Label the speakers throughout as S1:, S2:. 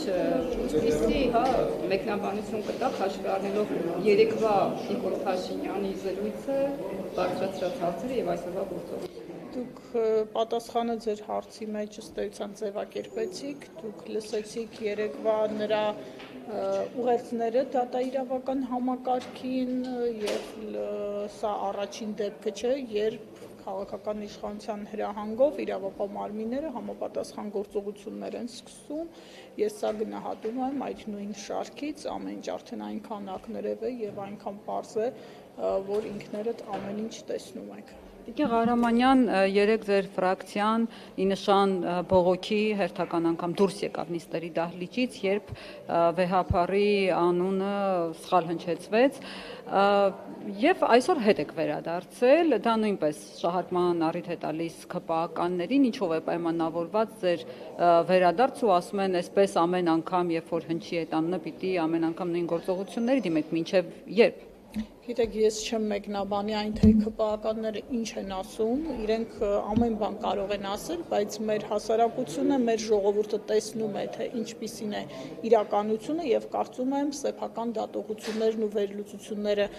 S1: ինչպիսի մեկնաբանություն կտա հաշվի առնելով երեկվա Նիկոլ Փաշինյանի զրույցը, բարձրացրած հարցերը եւ այսօրվա գործողությունը։
S2: Դուք պատասխանը ձեր հարցի մեջ ըստ էության ձևակերպեցիք, դուք լսեցիք երեկվա նրա ուղերձները դատաիրավական համակարգին եւ սա առաջին դեպքը չէ, երբ քաղաքական իշխանության հրահանգով իրավապահ մարմինները համապատասխան գործողություններ են սկսում։ Ես սա գնահատում եմ այդ նույն շարքից, ամեն ինչ արդեն այնքան ակներև է եւ այնքան պարզ է, որ ինքներդ ամեն ինչ տեսնում եք։
S3: Տիկին Ղահրամանյան, երեկ ձեր ֆրակցիան ի նշան բողոքի հերթական անգամ դուրս եկավ նիստերի դահլիճից, երբ վեհափառի անունը սխալ հնչեցվեց, եւ այսօր հետ եք վերադարձել, դա նույնպես շահարկման առիթ է տալիս ՔՊԱ-ականներին, ինչով է պայմանավորված ձեր վերադարձը ու ասում են, այսպես ամեն անգամ, երբ որ հնչի այդ անունը, պիտի ամեն անգամ նույն գործողությունների դիմեք, մինչև երբ։
S2: Գիտեք, ես չեմ մեկնաբանի այն, թե ՔՊԱ-ականները ինչ են ասում, իրենք ամեն բան կարող են ասել, բայց մեր հասարակությունը, մեր ժողովուրդը տեսնում է, թե ինչպիսին է իրականությունը եւ կարծում եմ սեփական դատողություններն ու վերլուծությունները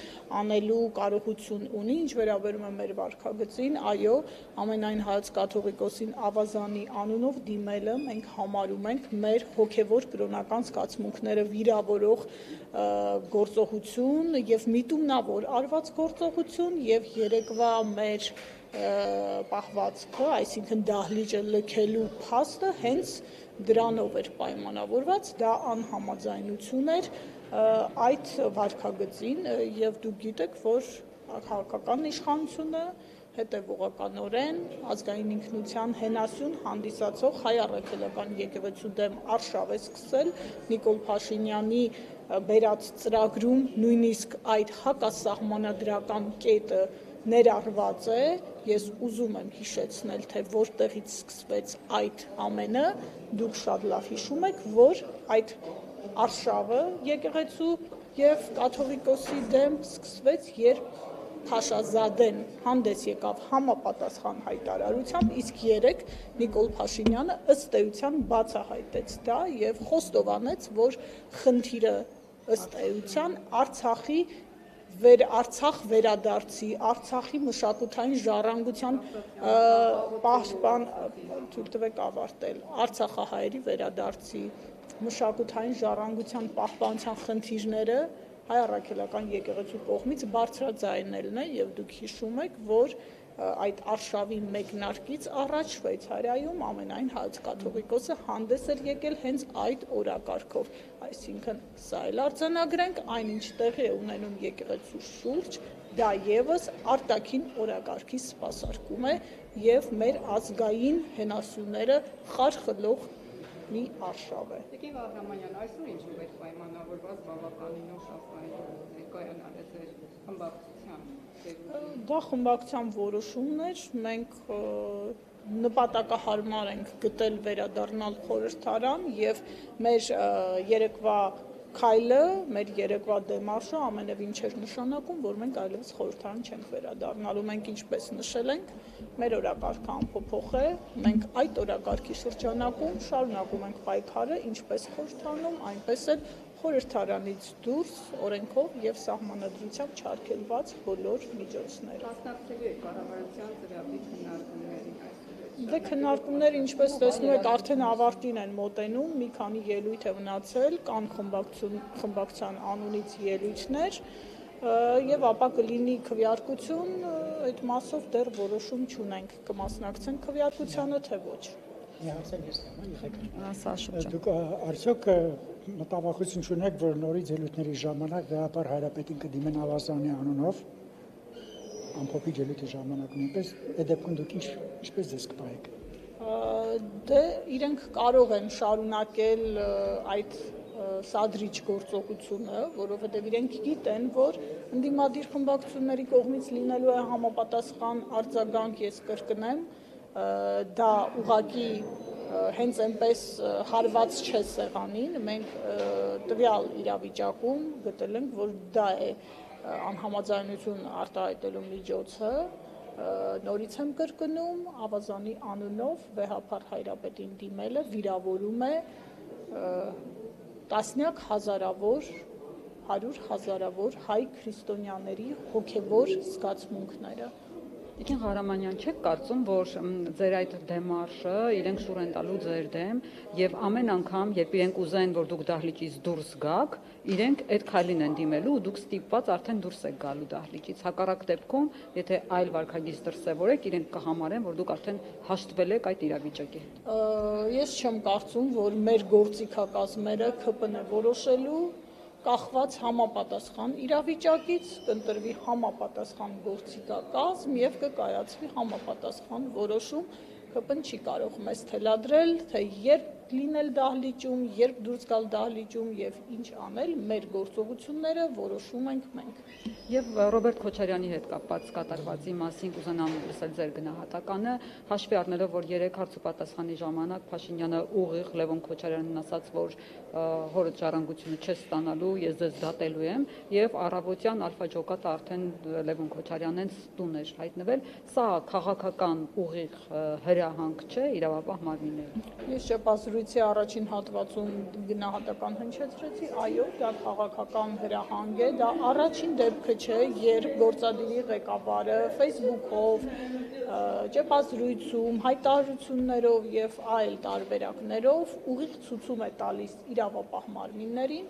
S2: անելու կարողություն ունի, ինչ վերաբերում է մեր վարքագծին, այո, ամենայն Հայոց կաթողիկոսին ավազանի անունով դիմելը մենք համարում ենք մեր հոգեվոր կրոնական զգացմունքները վիրավորող գործողություն եւ միտումնավոր արված գործողություն եւ երեկվա մեր պահվածքը, այսինքն դահլիճը լքելու փաստը հենց դրանով էր պայմանավորված, դա անհամաձայնություն էր այդ վարքագծին եւ դուք գիտեք, որ քաղաքական իշխանությունը հետևողականորեն ազգային ինքնության հենասյուն հանդիսացող հայ առաքելական եկեղեցու դեմ արշավ է սկսել Նիկոլ Փաշինյանի բերած ծրագրում նույնիսկ այդ հակասահմանադրական կետը ներառված է, ես ուզում եմ հիշեցնել, թե որտեղից սկսվեց այդ ամենը, դուք շատ լավ հիշում եք, որ այդ արշավը եկեղեցու եւ կաթողիկոսի դեմ սկսվեց, երբ Փաշազադեն հանդես եկավ համապատասխան հայտարարությամբ, իսկ երեք Նիկոլ Փաշինյանը ըստ էության բացահայտեց դա եւ խոստովանեց, որ խնդիրը ըստ էության Արցախի Արցախ վերադարձի, Արցախի մշակութային ժառանգության պաշտպան, թույլ տվեք ավարտել, Արցախահայերի վերադարձի, մշակութային ժառանգության պահպանության խնդիրները հայ առաքելական եկեղեցու կողմից բարձրաձայնելն է եւ դուք հիշում եք, որ այդ արշավի մեկնարկից առաջ Շվեյցարիայում ամենայն Հայոց կաթողիկոսը հանդես էր եկել հենց այդ օրակարգով, այսինքն սա էլ արձանագրենք, այնինչ տեղի է ունենում եկեղեցու շուրջ, դա եւս արտաքին օրակարգի սպասարկում է եւ մեր ազգային հենասյուները խարխլող մի արշավ է։
S1: Տիկին Ղահրամանյան, այսօր ինչու էր պայմանավորված բավականին շաբաթային ներկայանալը ձեր խմբակցության։
S2: Դա խմբակցության որոշումն էր, մենք նպատակահարմար ենք գտել վերադառնալ խորհրդարան եւ մեր երեկվա քայլը, մեր երեկվա դեմարշը ամենևին չէր նշանակում, որ մենք այլևս խորհրդարան չենք վերադառնալու, մենք ինչպես նշել ենք, մեր օրակարգը անփոփոխ է, մենք այդ օրակարգի շրջանակում շարունակում ենք պայքարը, ինչպես խորհրդարանում, այնպես էլ խորհրդարանից դուրս օրենքով եւ սահմանադրությամբ չարգելված բոլոր միջոցները։
S1: Մասնակցելու եք կառավարության ծրագրի քննարկումներին
S2: Դե քննարկումները, ինչպես տեսնում եք, արդեն ավարտին են մոտենում, մի քանի ելույթ է մնացել, կան խմբակցության անունից ելույթներ եւ ապա կլինի քվեարկություն, այդ մասով դեռ որոշում չունենք, կմասնակցեն քվեարկությանը, թե ոչ։
S4: Դուք արդյոք մտավախություն չունեք, որ նորից ելույթների ժամանակ վեհապար Հայրապետին կդիմեն ավազանի անունով, ամփոփի ելույթի ժամանակ նույնպես, այդ դեպքում դուք ինչպես ձեզ կպահեք։
S2: Դե իրենք կարող են շարունակել այդ սադրիչ գործողությունը, որովհետև իրենք գիտեն, որ ընդդիմադիր խմբակցությունների կողմից լինելու է համապատասխան արձագանք, ես կրկնեմ, դա ուղղակի հենց այնպես հարված չէ սեղանին, մենք տվյալ իրավիճակում գտել ենք, որ դա է անհամաձայնություն արտահայտելու միջոցը, նորից եմ կրկնում, ավազանի անունով վեհապար Հայրապետին դիմելը վիրավորում է տասնյակ հազարավոր, 100 հազարավոր հայ քրիստոնյաների հոգևոր զգացմունքները։
S3: Տիկին Ղարամանյան, չեք կարծում, որ ձեր այդ դեմարշը իրենք շուռ են տալու ձեր դեմ եւ ամեն անգամ, երբ իրենք ուզեն, որ դուք դահլիճից դուրս գաք, իրենք այդ քայլին են դիմելու ու դուք ստիպված արդեն դուրս եք գալու դահլիճից։ Հակառակ դեպքում, եթե այլ վարքագիծ դրսևորեք, իրենք կհամարեն, որ դուք արդեն հաշտվել եք այդ իրավիճակի հետ։
S2: Ես չեմ կարծում, որ մեր գործիքակազմերը ԿՊՆ որոշելու կախված համապատասխան իրավիճակից կընտրվի համապատասխան գործիքակազմ եւ կկայացվի համապատասխան որոշում։ ԿՊՆ չի կարող մեզ թելադրել, թե երբ լինել դահլիճում, երբ դուրս գալ դահլիճում եւ ինչ անել, մեր գործողությունները որոշում ենք մենք։
S3: Եվ Ռոբերտ Քոչարյանի հետ կապված կատարվածի մասին կուզենամ լսել ձեր գնահատականը, հաշվի առնելով, որ 3 հարցուպատասխանի ժամանակ Փաշինյանը ուղիղ Լևոն Քոչարյանն ասաց, որ հորը ժառանգությունը չես ստանալու, ես ձեզ դատելու եմ, եւ առավոտյան Ալֆա ջոկատը արդեն Լևոն Քոչարյանից տուն էր հայտնվել, սա քաղաքական ուղիղ հրահանգ չէ իրավապահ մարմիններին։
S2: Ես շփազրույցի առաջին հատվածում գնահատական հնչեցրեցի, այո, դա քաղաքական հրահանգ է, դա առաջին դեպքը չէ, երբ գործադիրի ղեկավարը Facebook-ով, շփազրույցում, հայտարարություններով եւ այլ տարբերակներով ուղիղ ցույցում է տալիս իրավապահ մարմիններին,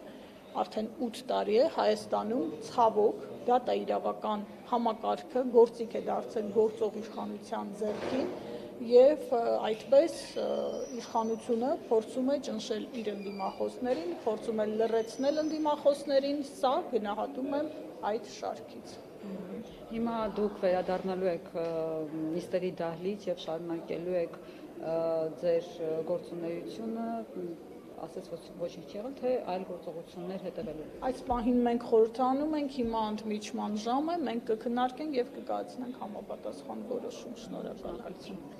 S2: արդեն 8 տարի է Հայաստանում ցավոք դատաիրավական համակարգը գործիք է դարձել գործող իշխանության ձեռքին եւ այդպես իշխանությունը փորձում է ճնշել իր ընդդիմախոսներին, փորձում է լռեցնել ընդդիմախոսներին, սա գնահատում եմ այդ շարքից։
S3: Հիմա դուք վերադառնալու եք նիստերի դահլիճ եւ շարունակելու եք ձեր գործունեությունը, ասես ոչինչ չի եղել, թե այլ գործողություններ հետևելու։
S2: Այս պահին մենք խորհրդանում ենք, հիմա ընդմիջման ժամ է, մենք կքննարկենք եւ կկայացնենք համապատասխան որոշում։ Շնորհակալ եմ։